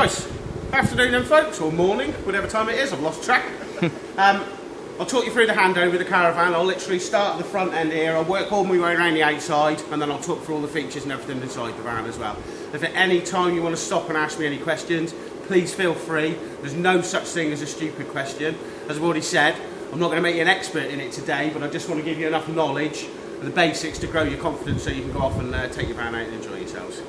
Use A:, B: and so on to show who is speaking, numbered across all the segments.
A: Nice. Afternoon then, folks, or morning, whatever time it is, I've lost track. I'll talk you through the handover of the caravan. I'll literally start at the front end here, I'll work all my way around the outside, and then I'll talk through all the features and everything inside the van as well. If at any time you want to stop and ask me any questions, please feel free. There's no such thing as a stupid question. As I've already said, I'm not going to make you an expert in it today, but I just want to give you enough knowledge and the basics to grow your confidence so you can go off and take your van out and enjoy yourselves.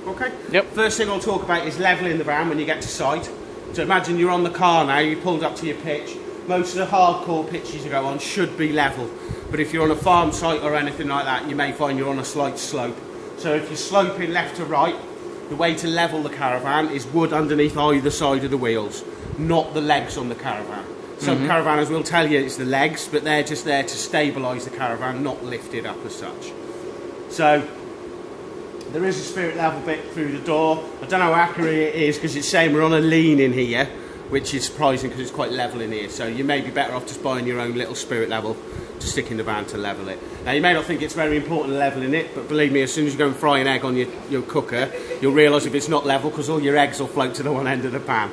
A: Okay?
B: Yep.
A: First thing I'll talk about is levelling the van when you get to site. So imagine you're on the car now, you pulled up to your pitch. Most of the hardcore pitches you go on should be level, but if you're on a farm site or anything like that, you may find you're on a slight slope. So if you're sloping left to right, the way to level the caravan is wood underneath either side of the wheels, not the legs on the caravan. Some caravanners will tell you it's the legs, but they're just there to stabilise the caravan, not lift it up as such. So there is a spirit level bit through the door. I don't know how accurate it is because it's saying we're on a lean in here, which is surprising because it's quite level in here. So you may be better off just buying your own little spirit level to stick in the van to level it. Now you may not think it's very important levelling it, but believe me, as soon as you go and fry an egg on your cooker, you'll realise if it's not level because all your eggs will float to the one end of the pan.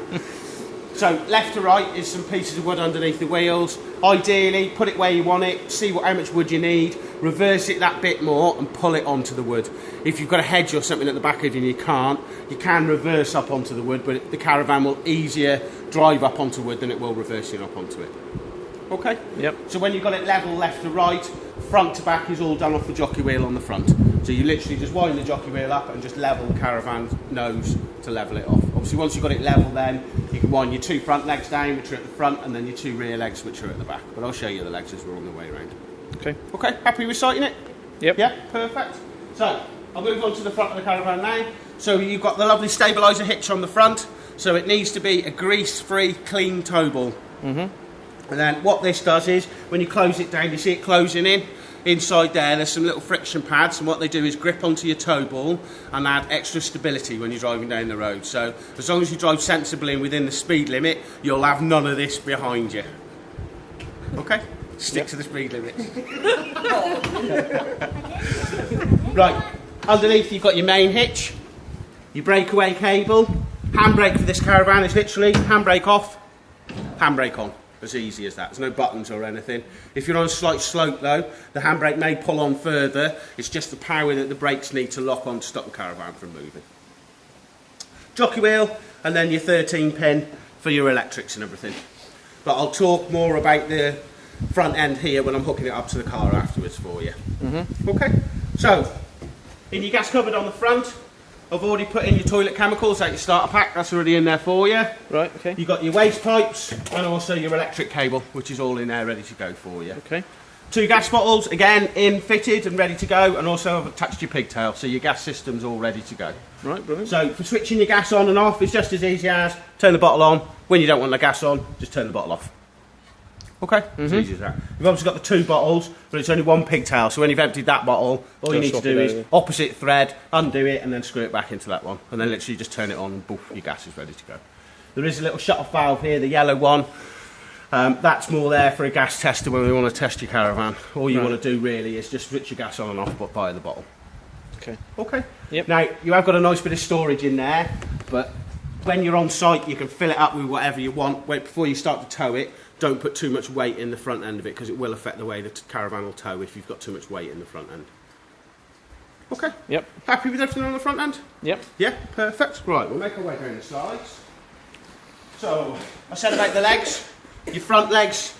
A: So left to right is some pieces of wood underneath the wheels. Ideally, put it where you want it, see how much wood you need, reverse it that bit more and pull it onto the wood. If you've got a hedge or something at the back of you and you can reverse up onto the wood, but the caravan will easier drive up onto wood than it will reversing up onto it. Okay?
B: Yep.
A: So when you've got it level left to right, front to back is all done off the jockey wheel on the front. So you literally just wind the jockey wheel up and just level the caravan nose to level it off. Obviously once you've got it level then, you can wind your two front legs down, which are at the front, and then your two rear legs, which are at the back. But I'll show you the legs as we're on the way around.
B: Okay.
A: Okay, happy with sighting it?
B: Yep.
A: Yeah, perfect. So, I'll move on to the front of the caravan now. So you've got the lovely stabiliser hitch on the front. So it needs to be a grease-free, clean tow ball. And then what this does is, when you close it down, you see it closing in. Inside there's some little friction pads, and what they do is grip onto your tow ball and add extra stability when you're driving down the road. So as long as you drive sensibly and within the speed limit, you'll have none of this behind you. Okay? Stick to the speed limit. Right, underneath you've got your main hitch, your breakaway cable. Handbrake for this caravan is literally handbrake off, handbrake on. As easy as that. There's no buttons or anything. If you're on a slight slope though, the handbrake may pull on further. It's just the power that the brakes need to lock on to stop the caravan from moving. Jockey wheel, and then your 13 pin for your electrics and everything. But I'll talk more about the front end here when I'm hooking it up to the car afterwards for you. Okay, so in your gas cupboard on the front, I've already put in your toilet chemicals out your starter pack, that's already in there for you.
B: Right, okay.
A: You've got your waste pipes and also your electric cable, which is all in there ready to go for you.
B: Okay.
A: 2 gas bottles, again, in fitted and ready to go, and also I've attached your pigtail, so your gas system's all ready to go.
B: Right, brilliant.
A: So for switching your gas on and off, it's just as easy as turn the bottle on. When you don't want the gas on, just turn the bottle off. Okay, as easy as that. You've obviously got the 2 bottles, but it's only 1 pigtail, so when you've emptied that bottle, all you need to do is opposite thread, undo it, and then screw it back into that one. And then literally just turn it on, and boof, your gas is ready to go. There is a little shut-off valve here, the yellow one. That's more there for a gas tester when we want to test your caravan. All you want to do really is just switch your gas on and off by the bottle.
B: Okay.
A: Okay.
B: Yep.
A: Now, you have got a nice bit of storage in there, but when you're on site, you can fill it up with whatever you want. Wait, before you start to tow it, don't put too much weight in the front end of it because it will affect the way the caravan will tow if you've got too much weight in the front end. Okay.
B: Yep.
A: Happy with everything on the front end?
B: Yep.
A: Yeah, perfect. Right, we'll make our way down the sides. So, I said about the legs. Your front legs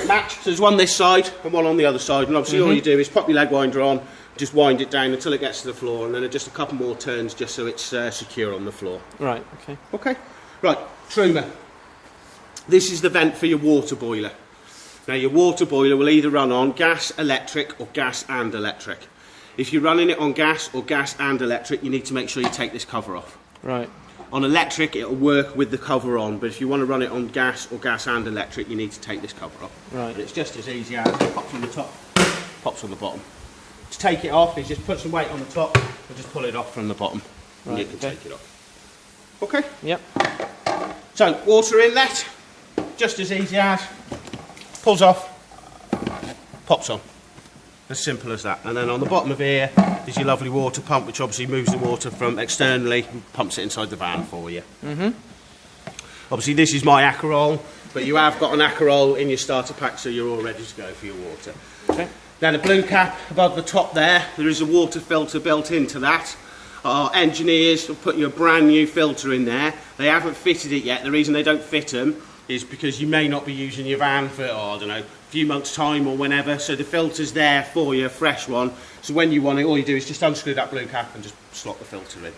A: match. So there's one this side and one on the other side. And obviously all you do is pop your leg winder on, just wind it down until it gets to the floor, and then just a couple more turns just so it's secure on the floor.
B: Right, okay.
A: Okay. Right, Truma. This is the vent for your water boiler. Now your water boiler will either run on gas, electric, or gas and electric. If you're running it on gas or gas and electric, you need to make sure you take this cover off.
B: Right.
A: On electric, it'll work with the cover on, but if you want to run it on gas or gas and electric, you need to take this cover off.
B: Right.
A: And it's just as easy as it pops on the top, pops on the bottom. To take it off, is just put some weight on the top and just pull it off from the bottom, and
B: Right,
A: you can
B: okay.
A: take it off. Okay?
B: Yep.
A: So, water inlet, just as easy as pulls off, pops on. As simple as that. And then on the bottom of here is your lovely water pump, which obviously moves the water from externally and pumps it inside the van for you. Obviously this is my Akerol, but you have got an Akerol in your starter pack, so you're all ready to go for your water.
B: Okay.
A: Now the blue cap above the top there is a water filter built into that. Our engineers have put you a brand new filter in there. They haven't fitted it yet. The reason they don't fit them is because you may not be using your van for, I don't know, a few months' time or whenever. So the filter's there for you, a fresh one. So when you want it, all you do is just unscrew that blue cap and just slot the filter in.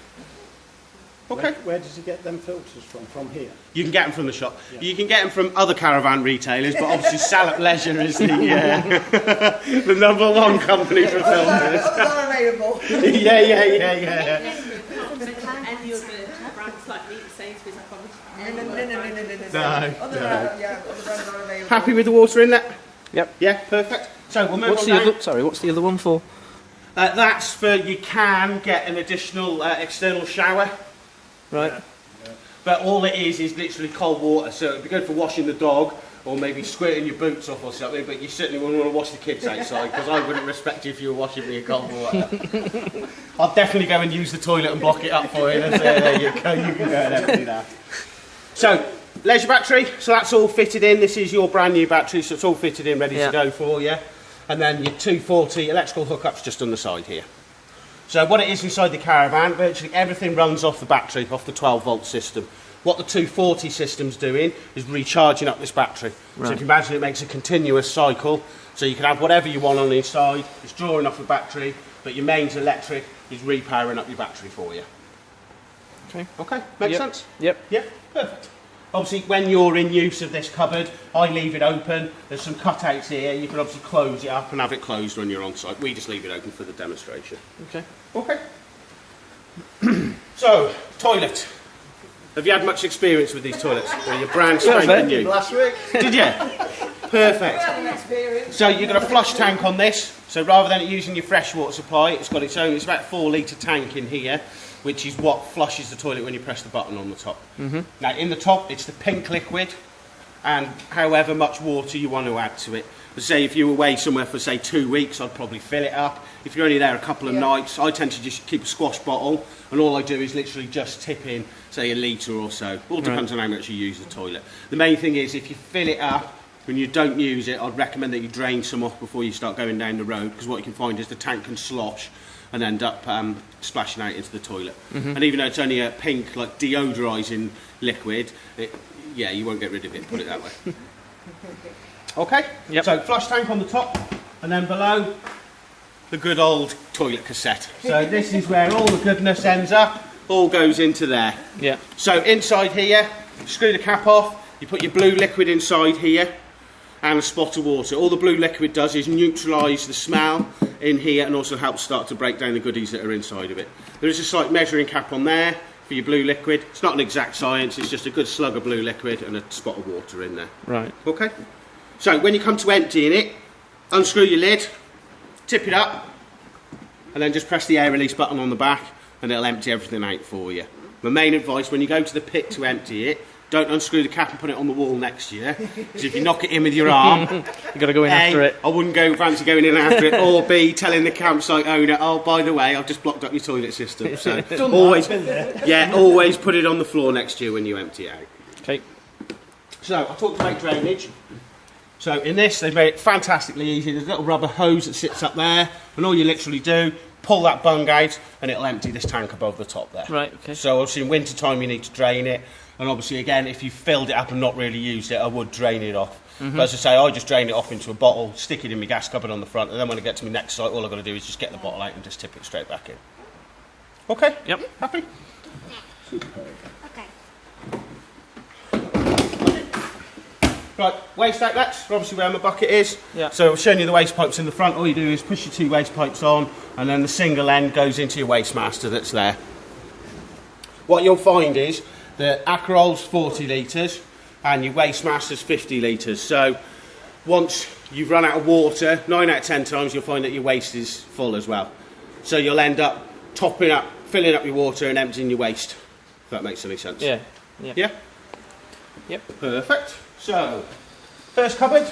A: Okay.
C: Where does he get them filters from? From here?
A: You can get them from the shop.
C: Yeah.
A: You can get them from other caravan retailers, but obviously Salop Leisure is the the #1 company for filters.
D: Not available.
A: yeah.
E: Any other brands like Sainsbury's, I promise.
D: No.
A: Happy with the water inlet?
B: Yep.
A: Yeah, perfect. So we'll move
B: What's
A: on
B: the
A: down.
B: other? Sorry, what's the other one for?
A: That's for, you can get an additional external shower,
B: Right.
A: but all it is literally cold water, so it'd be good for washing the dog or maybe squirting your boots off or something, but you certainly wouldn't want to wash the kids outside, because I wouldn't respect you if you were washing me in cold water. I'll definitely go and use the toilet and block it up for you. So there you go, you can go and empty that. So, leisure battery, so that's all fitted in. This is your brand new battery, so it's all fitted in, ready to go for you. And then your 240 electrical hookups just on the side here. So what it is inside the caravan, virtually everything runs off the battery, off the 12-volt system. What the 240 system's doing is recharging up this battery.
B: Right.
A: So if you imagine, it makes a continuous cycle, so you can have whatever you want on the inside, it's drawing off the battery, but your mains electric is repowering up your battery for you.
B: Okay.
A: Okay, makes sense?
B: Yep.
A: Yeah, perfect. Obviously, when you're in use of this cupboard, I leave it open. There's some cutouts here. You can obviously close it up and have it closed when you're on site. We just leave it open for the demonstration.
B: Okay.
A: Okay. So, toilet. Have you had much experience with these toilets? Well, you're brand spanking new.
C: Last week.
A: Did you? Perfect.
D: Experience.
A: So you've got a flush tank on this. So rather than it using your fresh water supply, it's got its own. It's about a 4-litre tank in here, which is what flushes the toilet when you press the button on the top. Now in the top, it's the pink liquid, and however much water you want to add to it. But say if you were away somewhere for say 2 weeks, I'd probably fill it up. If you're only there a couple of nights, I tend to just keep a squash bottle, and all I do is literally just tip in, say, a litre or so. All depends on how much you use the toilet. The main thing is, if you fill it up, when you don't use it, I'd recommend that you drain some off before you start going down the road, because what you can find is the tank can slosh and end up splashing out into the toilet. And even though it's only a pink, like, deodorising liquid, yeah, you won't get rid of it, put it that way. Okay?
B: Yep.
A: So, flush tank on the top, and then below, the good old toilet cassette. So this is where all the goodness ends up, all goes into there.
B: Yeah.
A: So inside here, screw the cap off, you put your blue liquid inside here, and a spot of water. All the blue liquid does is neutralise the smell in here and also helps start to break down the goodies that are inside of it. There is a slight measuring cap on there for your blue liquid. It's not an exact science, it's just a good slug of blue liquid and a spot of water in there.
B: Right.
A: Okay? So when you come to emptying it, unscrew your lid, tip it up, and then just press the air release button on the back and it'll empty everything out for you. My main advice, when you go to the pit to empty it, don't unscrew the cap and put it on the wall next to you, because if you knock it in with your arm,
B: You got to go in after it.
A: I wouldn't go fancy going in after it, or B, telling the campsite owner, oh, by the way, I've just blocked up your toilet system. So always, yeah, always put it on the floor next to you when you empty it out.
B: Okay.
A: So I talked about drainage. So in this, they've made it fantastically easy. There's a little rubber hose that sits up there, and all you literally do, pull that bung out, and it'll empty this tank above the top there.
B: Right, okay.
A: So obviously in winter time you need to drain it, and obviously again, if you filled it up and not really used it, I would drain it off. But as I say, I just drain it off into a bottle, stick it in my gas cupboard on the front, and then when I get to my next site, all I've got to do is just get the bottle out and just tip it straight back in. Okay?
B: Yep.
A: Happy?
F: Okay.
A: Right, waste outlets, obviously where my bucket is.
B: Yeah.
A: So I've shown you the waste pipes in the front. All you do is push your 2 waste pipes on, and then the single end goes into your waste master that's there. What you'll find is that Akerol's 40 litres and your waste master's 50 litres. So once you've run out of water, 9 out of 10 times you'll find that your waste is full as well. So you'll end up topping up, filling up your water and emptying your waste, if that makes any sense.
B: Yeah. Yeah.
A: Yeah?
B: Yep.
A: Perfect. So, first cupboard.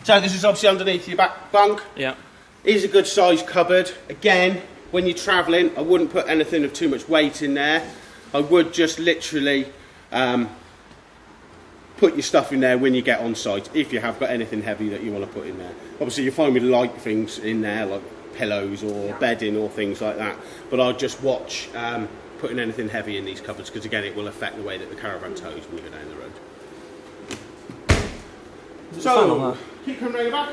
A: So this is obviously underneath your back bunk.
B: Yeah.
A: Is a good sized cupboard. Again, when you're travelling, I wouldn't put anything of too much weight in there. I would just literally put your stuff in there when you get on site, if you have got anything heavy that you want to put in there. Obviously you find with light things in there, like pillows or bedding or things like that, but I'll just watch putting anything heavy in these cupboards, because again it will affect the way that the caravan tows when you go down the road. So, keep coming round the back.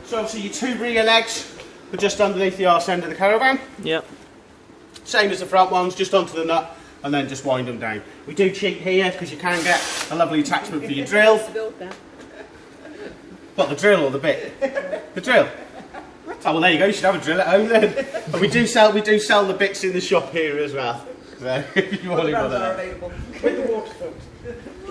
A: So obviously your 2 rear legs are just underneath the arse end of the caravan.
B: Yep.
A: Same as the front ones, just onto the nut and then just wind them down. We do cheat here because you can get a lovely attachment for your drill. What, the drill or the bit? The drill. Oh well, there you go. You should have a drill at home then. And we do sell the bits in the shop here as well. So if you want to
C: With the water filter.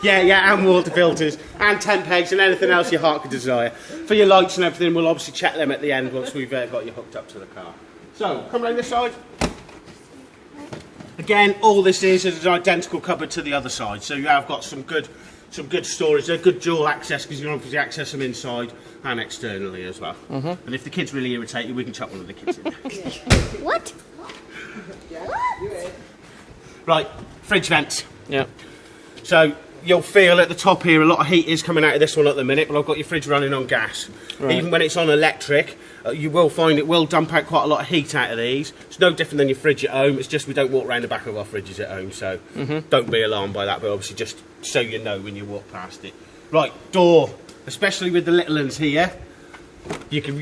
A: yeah, and water filters and tent pegs and anything else your heart could desire. For your lights and everything, we'll obviously check them at the end once we've got you hooked up to the car. So come around this side. Again, all this is an identical cupboard to the other side, so you have got some good storage. They're good dual access because you can obviously access them inside and externally as well. And if the kids really irritate you, we can chuck one of the kids in there.
F: What?
A: Right, fridge vents.
B: Yeah.
A: So you'll feel at the top here a lot of heat is coming out of this one at the minute, but I've got your fridge running on gas.
B: Right.
A: Even when it's on electric, you will find it will dump out quite a lot of heat out of these. It's no different than your fridge at home, it's just we don't walk around the back of our fridges at home, so don't be alarmed by that, but obviously just so you know when you walk past it. Right, door, especially with the little ones here, you can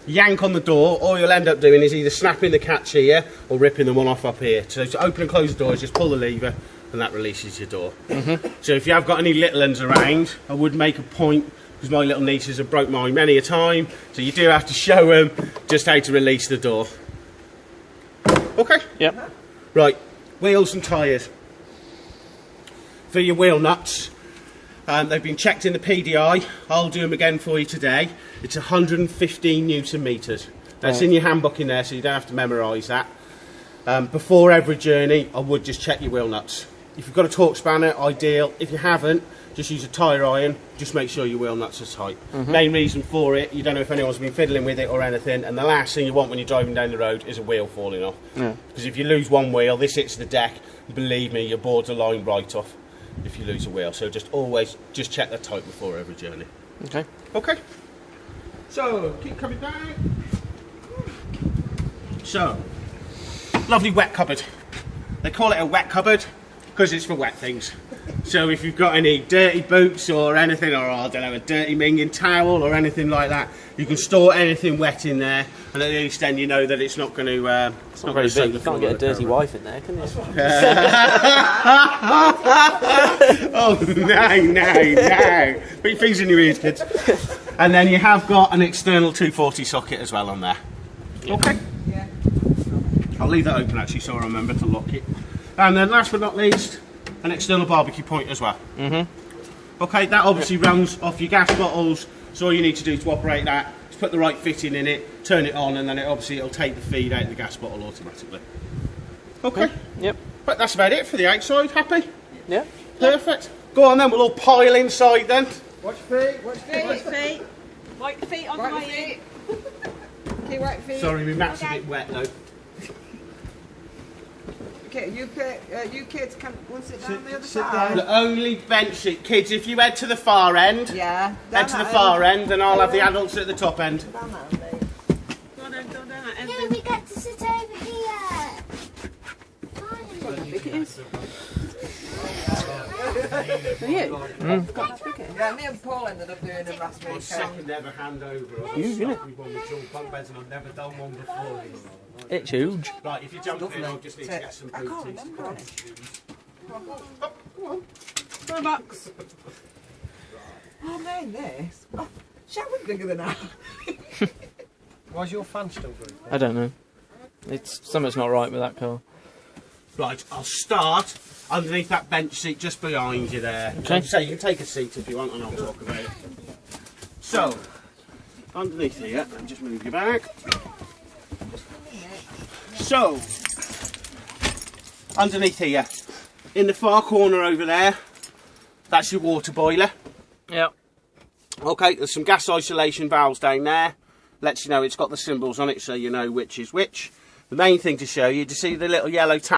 A: yank on the door, all you'll end up doing is either snapping the catch here or ripping the one off up here. So to open and close the door, just pull the lever and that releases your door. So if you have got any little ones around, I would make a point, because my little nieces have broke mine many a time, so you do have to show them just how to release the door. Okay?
B: Yep.
A: Right, wheels and tyres. For your wheel nuts, they've been checked in the PDI. I'll do them again for you today. It's 115 Newton metres. That's in your handbook in there, so you don't have to memorise that. Before every journey, I would just check your wheel nuts. If you've got a torque spanner, ideal. If you haven't, just use a tyre iron. Just make sure your wheel nuts are tight. Main reason for it, you don't know if anyone's been fiddling with it or anything, and the last thing you want when you're driving down the road is a wheel falling off. Because if you lose one wheel, this hits the deck, believe me, your boards are lined right off if you lose a wheel. So just always just check they're tight before every journey.
B: Okay.
A: Okay. So keep coming down. So lovely wet cupboard. They call it a wet cupboard because it's for wet things. So if you've got any dirty boots or anything, or I don't know, a dirty minging towel or anything like that, you can store anything wet in there, and at least then you know that it's not going to.
B: It's not very big. You can't get a dirty wife in there, can you?
A: Oh no! Put your fingers in your ears, kids. And then you have got an external 240 socket as well on there. Okay.
E: Yeah.
A: I'll leave that open actually, so I remember to lock it. And then last but not least, an external barbecue point as well. Okay, that obviously runs off your gas bottles, so all you need to do to operate that is put the right fitting in it, turn it on, and then it'll take the feed out of the gas bottle automatically. Okay.
B: Yep.
A: But that's about it for the outside. Happy?
B: Yeah.
A: Perfect. Go on then, we'll all pile inside then.
C: Watch your feet, watch your feet.
E: Feet, feet. Wipe your feet on the
C: Wipe
E: way
C: your
E: in.
C: feet. Okay, wipe your feet.
A: Sorry, my mat's a bit wet though.
C: Okay, you kids can go and sit down on the other side.
A: The only bench seat, kids, if you head to the far end,
C: Yeah.
A: head to the far end, then I'll have the adults at the top end.
E: Go on then, go down that end.
F: No, we get to sit over here. Finally.
E: For you?
C: Yeah, me and Paul ended up doing it last weekend.
A: Second ever handover.
B: Huge, isn't it?
A: We've won with dual bunk beds and I've never done one before.
B: It's huge.
A: Right, if you jump in, I'll just need to get some
C: I can't
A: booties.
C: remember it.
E: For a box.
C: Oh, man, this. Oh, shower's bigger than that.
D: Why's your fan still going?
B: I don't know. Something's not right with that car.
A: Right, I'll start underneath that bench seat just behind you there.
B: Okay.
A: So you can take a seat if you want and I'll talk about it. So, underneath here, and just move you back. So, underneath here, in the far corner over there, that's your water boiler.
B: Yep.
A: Okay, there's some gas isolation valves down there. Lets you know it's got the symbols on it so you know which is which. The main thing to show you, to see the little yellow tap